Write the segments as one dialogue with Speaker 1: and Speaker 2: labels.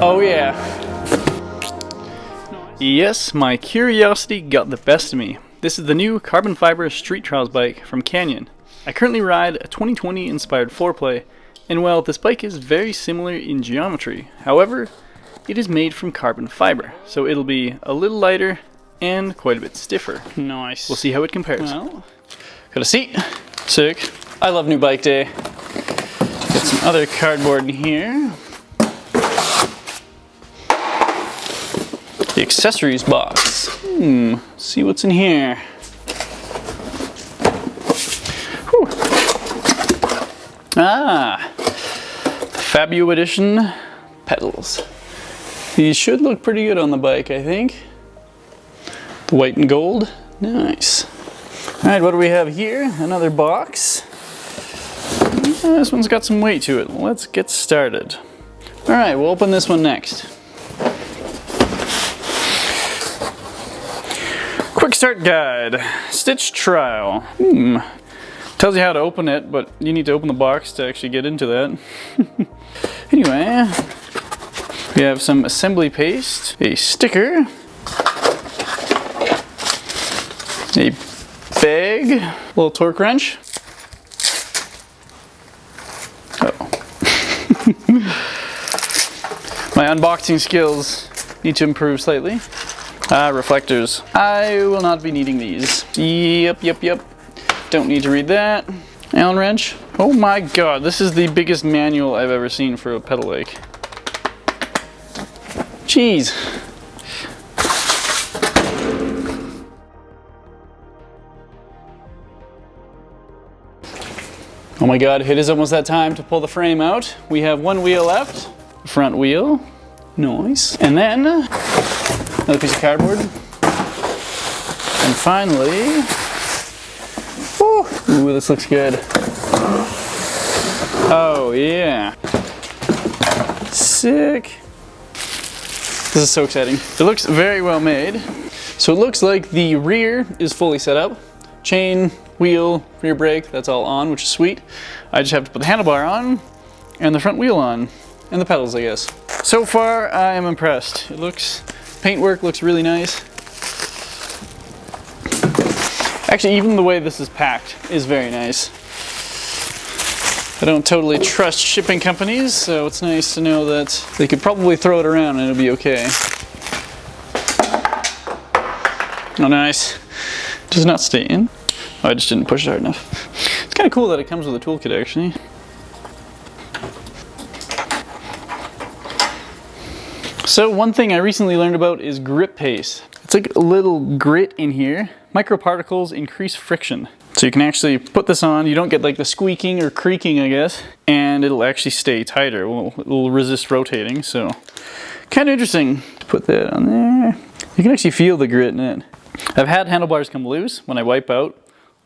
Speaker 1: Oh yeah. Yes, my curiosity got the best of me. This is the new carbon fiber street trials bike from Canyon. I currently ride a 2020 inspired foreplay, and while this bike is very similar in geometry, however, it is made from carbon fiber, so it'll be a little lighter and quite a bit stiffer.
Speaker 2: Nice.
Speaker 1: We'll see how it compares.
Speaker 2: Well, got a seat. Sick. I love new bike day. Got some other cardboard in here. The accessories box. See what's in here. Whew. Ah, the Fabio Edition pedals. These should look pretty good on the bike, I think. The white and gold. Nice. All right, what do we have here? Another box. This one's got some weight to it. Let's get started. All right, we'll open this one next. Quick start guide, stitch trial. Tells you how to open it, but you need to open the box to actually get into that. Anyway, we have some assembly paste, a sticker, a bag, a little torque wrench. My unboxing skills need to improve slightly. Reflectors. I will not be needing these. Yep. Don't need to read that. Allen wrench. Oh my god, this is the biggest manual I've ever seen for a pedal bike. Jeez. Oh my god, it is almost that time to pull the frame out. We have one wheel left. Front wheel. Nice. And then another piece of cardboard. And finally, ooh, this looks good. Oh yeah. Sick. This is so exciting. It looks very well made. So it looks like the rear is fully set up. Chain, wheel, rear brake, that's all on, which is sweet. I just have to put the handlebar on and the front wheel on. And the pedals, I guess. So far, I am impressed. It looks, paintwork looks really nice. Actually, even the way this is packed is very nice. I don't totally trust shipping companies, so it's nice to know that they could probably throw it around and it'll be okay. Oh, nice. Does not stay in. Oh, I just didn't push it hard enough. It's kind of cool that it comes with a toolkit, actually. So one thing I recently learned about is grip paste. It's like a little grit in here. Microparticles increase friction. So you can actually put this on, you don't get like the squeaking or creaking, I guess, and it'll actually stay tighter. It'll resist rotating, so kind of interesting to put that on there. You can actually feel the grit in it. I've had handlebars come loose. When I wipe out,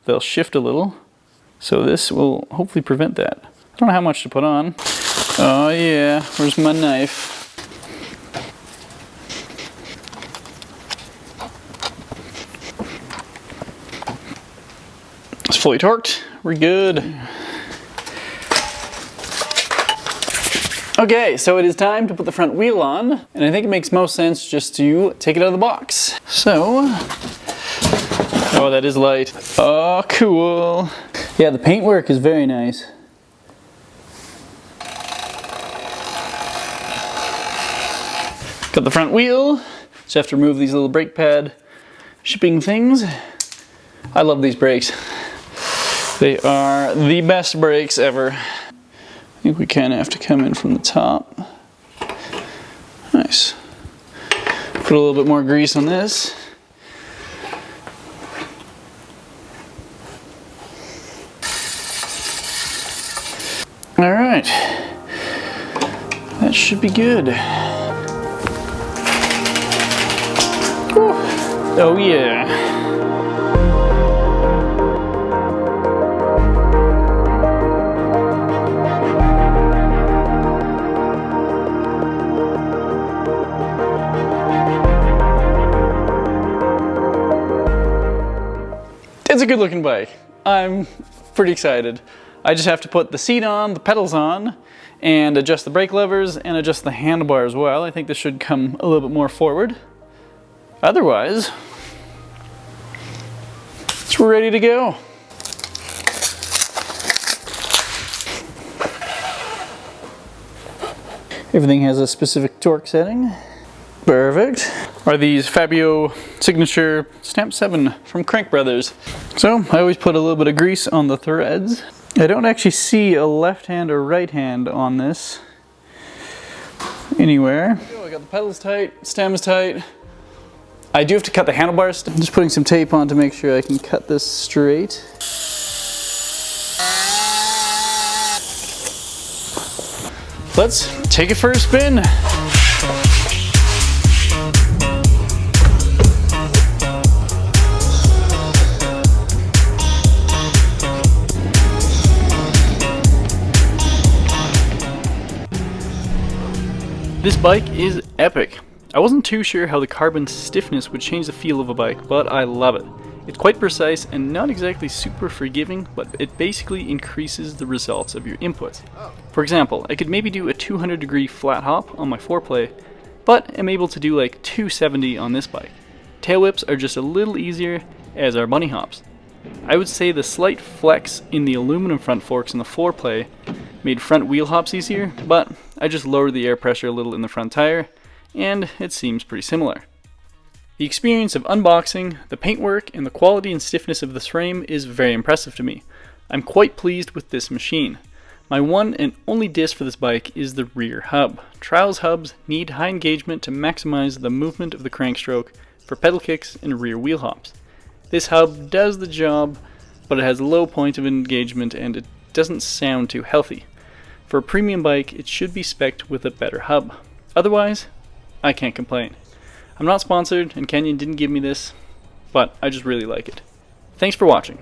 Speaker 2: they'll shift a little. So this will hopefully prevent that. I don't know how much to put on. Oh yeah, where's my knife? It's fully torqued. We're good. Okay, so it is time to put the front wheel on, and I think it makes most sense just to take it out of the box. So, oh, that is light. Oh, cool. Yeah, the paintwork is very nice. Got the front wheel. Just have to remove these little brake pad shipping things. I love these brakes. They are the best brakes ever. I think we kind of have to come in from the top. Nice. Put a little bit more grease on this. All right. That should be good. Whew. Oh yeah. It's a good looking bike. I'm pretty excited. I just have to put the seat on, the pedals on, and adjust the brake levers and adjust the handlebar as well. I think this should come a little bit more forward. Otherwise, it's ready to go. Everything has a specific torque setting. Perfect. Are these Fabio Signature Stamp 7 from Crank Brothers. So I always put a little bit of grease on the threads. I don't actually see a left hand or right hand on this anywhere. I got the pedals tight, stem is tight. I do have to cut the handlebars. I'm just putting some tape on to make sure I can cut this straight. Let's take it for a spin.
Speaker 1: This bike is epic. I wasn't too sure how the carbon stiffness would change the feel of a bike, but I love it. It's quite precise and not exactly super forgiving, but it basically increases the results of your inputs. For example, I could maybe do a 200-degree flat hop on my 4-play, but am able to do like 270 on this bike. Tail whips are just a little easier, as are bunny hops. I would say the slight flex in the aluminum front forks in the 4-play made front wheel hops easier, but I just lowered the air pressure a little in the front tire, and it seems pretty similar. The experience of unboxing, the paintwork, and the quality and stiffness of this frame is very impressive to me. I'm quite pleased with this machine. My one and only diss for this bike is the rear hub. Trials hubs need high engagement to maximize the movement of the crank stroke for pedal kicks and rear wheel hops. This hub does the job, but it has a low point of engagement and it doesn't sound too healthy. For a premium bike, it should be spec'd with a better hub. Otherwise, I can't complain. I'm not sponsored and Canyon didn't give me this, but I just really like it. Thanks for watching.